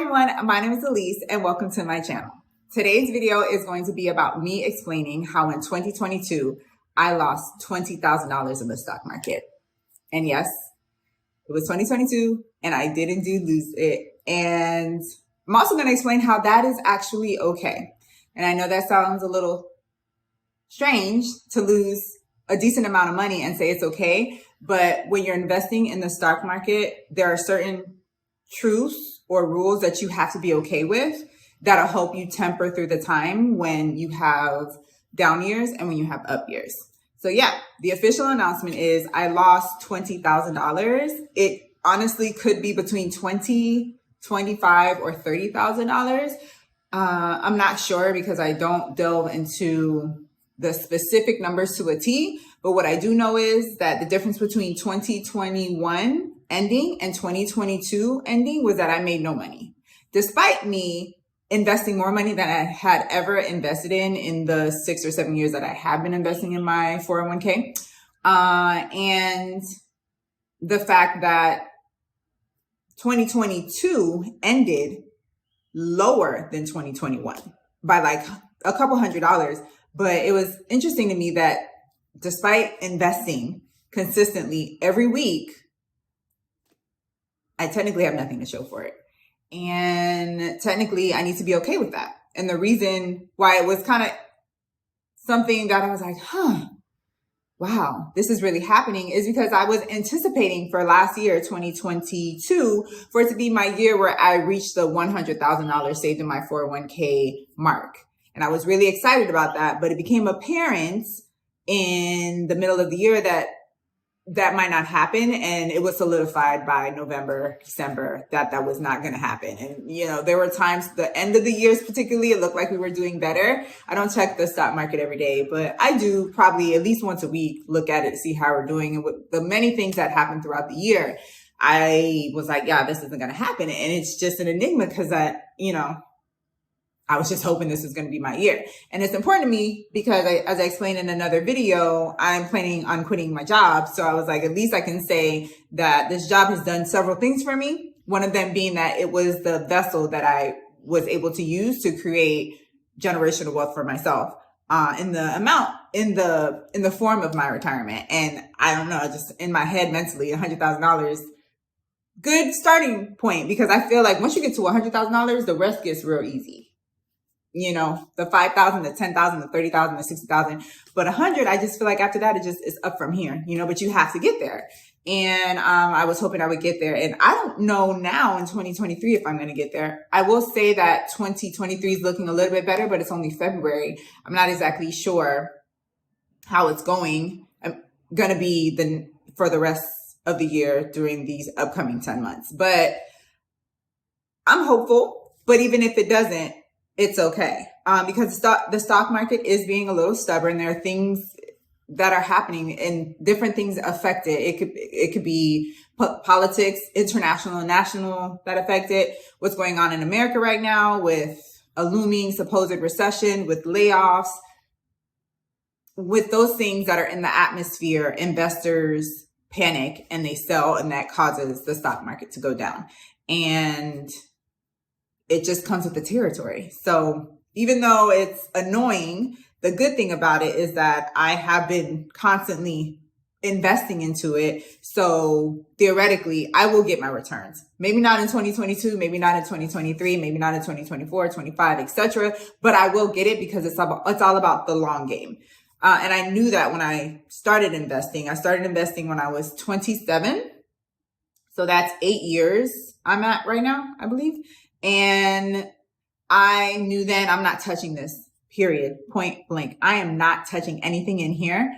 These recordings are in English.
everyone, my name is Elise and welcome to my channel. Today's video is going to be about me explaining how in 2022, I lost $20,000 in the stock market. And yes, it was 2022 and I did indeed lose it. And I'm also going to explain how that is actually okay. And I know that sounds a little strange to lose a decent amount of money and say it's okay. But when you're investing in the stock market, there are certain truths or rules that you have to be okay with that'll help you temper through the time when you have down years and when you have up years. So yeah, the official announcement is I lost $20,000. It honestly could be between $20,000, $25,000, or $30,000. I'm not sure because I don't delve into the specific numbers to a T. But what I do know is that the difference between 2021 ending and 2022 ending was that I made no money, despite me investing more money than I had ever invested in the 6 or 7 years that I have been investing in my 401k. And the fact that 2022 ended lower than 2021 by like a couple $100. But it was interesting to me that despite investing consistently every week, I technically have nothing to show for it. And technically, I need to be okay with that. And the reason why it was kind of something that I was like, wow, this is really happening is because I was anticipating for last year, 2022, for it to be my year where I reached the $100,000 saved in my 401k mark. And I was really excited about that, but it became apparent in the middle of the year that might not happen. And it was solidified by November, December, that was not going to happen. And, you know, there were times, the end of the years particularly, it looked like we were doing better. I don't check the stock market every day, but I do probably at least once a week look at it to see how we're doing. And with the many things that happened throughout the year, I was like, yeah, this isn't going to happen. And it's just an enigma because I was just hoping this was going to be my year. And it's important to me because as I explained in another video, I'm planning on quitting my job. So I was like, at least I can say that this job has done several things for me. One of them being that it was the vessel that I was able to use to create generational wealth for myself, in the form of my retirement. And I don't know, just in my head mentally, $100,000, good starting point, because I feel like once you get to $100,000, the rest gets real easy. You know, the 5,000, the 10,000, the 30,000, the 60,000, but 100, I just feel like after that, it's up from here, but you have to get there. And, I was hoping I would get there. And I don't know now in 2023 if I'm going to get there. I will say that 2023 is looking a little bit better, but it's only February. I'm not exactly sure how it's going to be for the rest of the year during these upcoming 10 months, but I'm hopeful. But even if it doesn't, it's okay. Because the stock market is being a little stubborn. There are things that are happening and different things affect it. It could be politics, international and national, that affect it. What's going on in America right now with a looming supposed recession, with layoffs, with those things that are in the atmosphere, investors panic and they sell, and that causes the stock market to go down. And it just comes with the territory. So even though it's annoying, the good thing about it is that I have been constantly investing into it. So theoretically, I will get my returns. Maybe not in 2022, maybe not in 2023, maybe not in 2024, 25, etc. But I will get it because it's all about the long game. And I knew that when I started investing. I started investing when I was 27. So that's 8 years I'm at right now, I believe. And I knew then I'm not touching this, period, point blank. I am not touching anything in here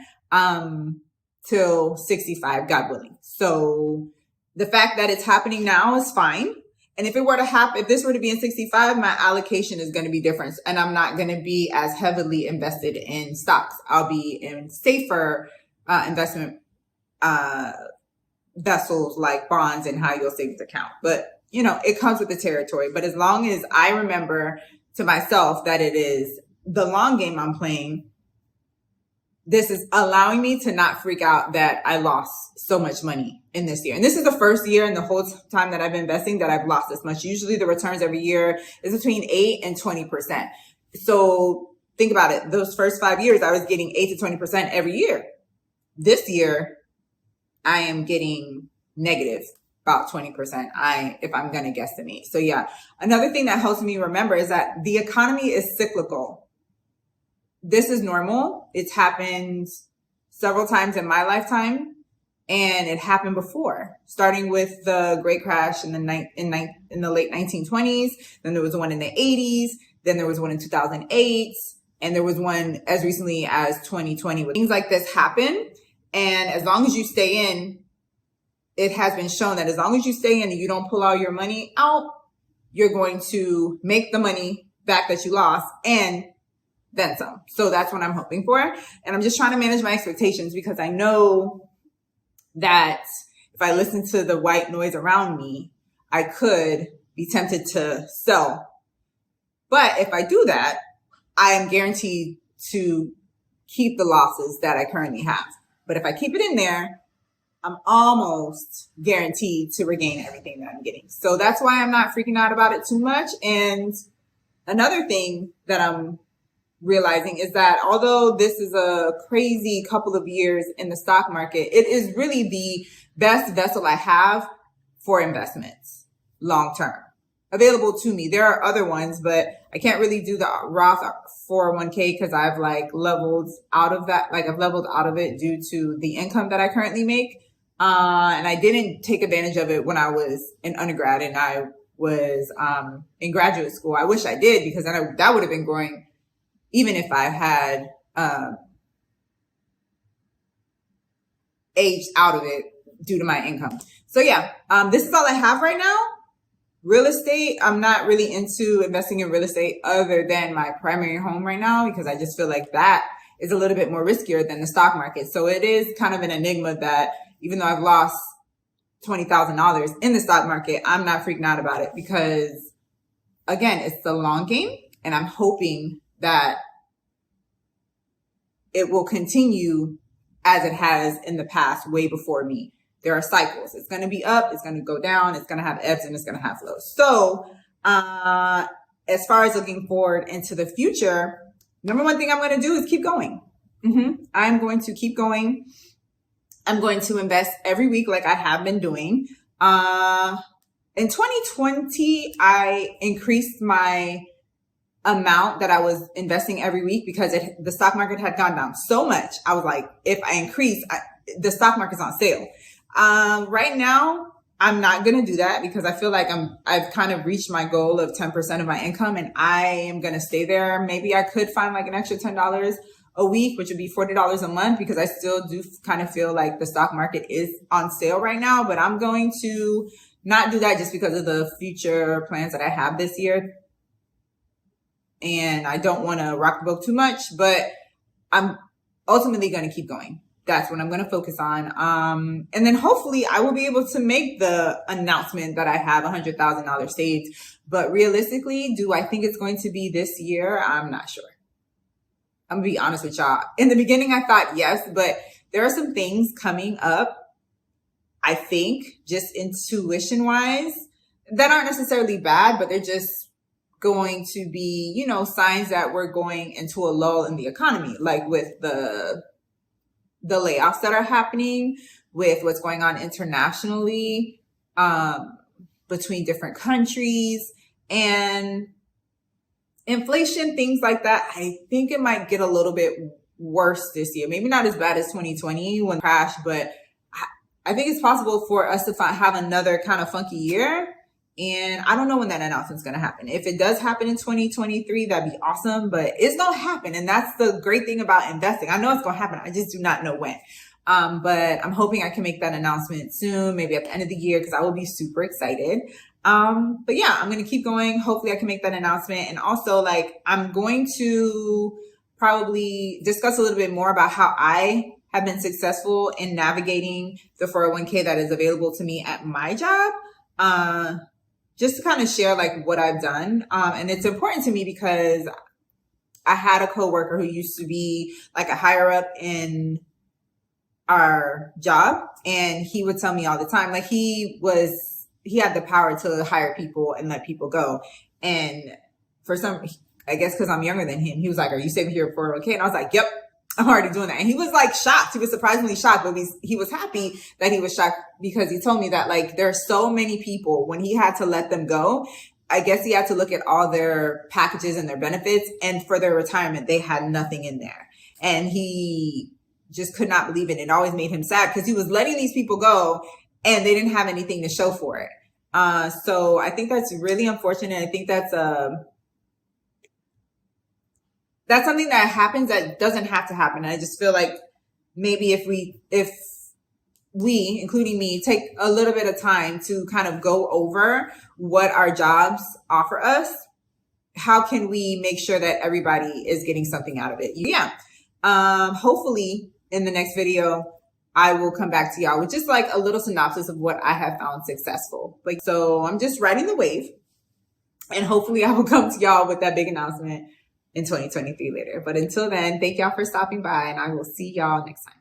till 65, God willing. So the fact that it's happening now is fine. And if this were to be in 65, my allocation is going to be different. And I'm not going to be as heavily invested in stocks. I'll be in safer investment vessels like bonds and high yield savings account. But it comes with the territory. But as long as I remember to myself that it is the long game I'm playing, this is allowing me to not freak out that I lost so much money in this year. And this is the first year in the whole time that I've been investing that I've lost this much. Usually the returns every year is between 8 and 20%. So think about it. Those first 5 years, I was getting 8 to 20% every year. This year, I am getting negative about 20%. If I'm going to guesstimate. So yeah, another thing that helps me remember is that the economy is cyclical. This is normal. It's happened several times in my lifetime, and it happened before, starting with the Great Crash in the late 1920s. Then there was one in the 80s. Then there was one in 2008, and there was one as recently as 2020. Things like this happen, and as long as you stay in, it has been shown that as long as you stay in and you don't pull all your money out, you're going to make the money back that you lost and then some. So that's what I'm hoping for. And I'm just trying to manage my expectations because I know that if I listen to the white noise around me, I could be tempted to sell. But if I do that, I am guaranteed to keep the losses that I currently have. But if I keep it in there, I'm almost guaranteed to regain everything that I'm getting. So that's why I'm not freaking out about it too much. And another thing that I'm realizing is that although this is a crazy couple of years in the stock market, it is really the best vessel I have for investments long term available to me. There are other ones, but I can't really do the Roth 401k because I've leveled out of that. I've leveled out of it due to the income that I currently make. And I didn't take advantage of it when I was in undergrad and I was in graduate school. I wish I did because then that would have been growing even if I had aged out of it due to my income. So yeah, this is all I have right now. Real estate, I'm not really into investing in real estate other than my primary home right now because I just feel like that is a little bit more riskier than the stock market. So it is kind of an enigma that even though I've lost $20,000 in the stock market, I'm not freaking out about it because, again, it's the long game, and I'm hoping that it will continue as it has in the past way before me. There are cycles. It's going to be up. It's going to go down. It's going to have ebbs and it's going to have flows. So, as far as looking forward into the future, number one thing I'm going to do is keep going. I'm going to keep going. I'm going to invest every week like I have been doing. In 2020, I increased my amount that I was investing every week because the stock market had gone down so much. I was like, if I increase, the stock market's on sale. Right now, I'm not going to do that because I feel like I've kind of reached my goal of 10% of my income and I am going to stay there. Maybe I could find an extra $10 a week, which would be $40 a month because I still do kind of feel like the stock market is on sale right now, but I'm going to not do that just because of the future plans that I have this year. And I don't want to rock the boat too much, but I'm ultimately going to keep going. That's what I'm going to focus on. And then hopefully I will be able to make the announcement that I have $100,000 saved. But realistically, do I think it's going to be this year? I'm not sure. I'm going to be honest with y'all. In the beginning, I thought yes, but there are some things coming up, I think, just intuition wise, that aren't necessarily bad, but they're just going to be, signs that we're going into a lull in the economy, like with the layoffs that are happening, with what's going on internationally, between different countries and inflation, things like that. I think it might get a little bit worse this year. Maybe not as bad as 2020 when it crashed, but I think it's possible for us to have another kind of funky year. And I don't know when that announcement's going to happen. If it does happen in 2023, that'd be awesome, but it's going to happen. And that's the great thing about investing. I know it's going to happen. I just do not know when. But I'm hoping I can make that announcement soon, maybe at the end of the year, because I will be super excited. But yeah, I'm going to keep going. Hopefully I can make that announcement. And also I'm going to probably discuss a little bit more about how I have been successful in navigating the 401k that is available to me at my job. Just to kind of share what I've done. And it's important to me because I had a coworker who used to be like a higher up in our job, and he would tell me all the time, like he had the power to hire people and let people go. And for some, I guess because I'm younger than him, he was like, "Are you saving your 401k?" And I was like, "Yep, I'm already doing that." And he was like shocked. He was surprisingly shocked, but he was happy that he was shocked, because he told me that like there are so many people, when he had to let them go, I guess he had to look at all their packages and their benefits, and for their retirement, they had nothing in there. And he just could not believe it. It always made him sad, because he was letting these people go and they didn't have anything to show for it. So I think that's really unfortunate. I think that's something that happens that doesn't have to happen. And I just feel like maybe if we, including me, take a little bit of time to kind of go over what our jobs offer us, how can we make sure that everybody is getting something out of it? Yeah. Hopefully in the next video, I will come back to y'all with just like a little synopsis of what I have found successful. Like, so I'm just riding the wave, and hopefully I will come to y'all with that big announcement in 2023 later. But until then, thank y'all for stopping by, and I will see y'all next time.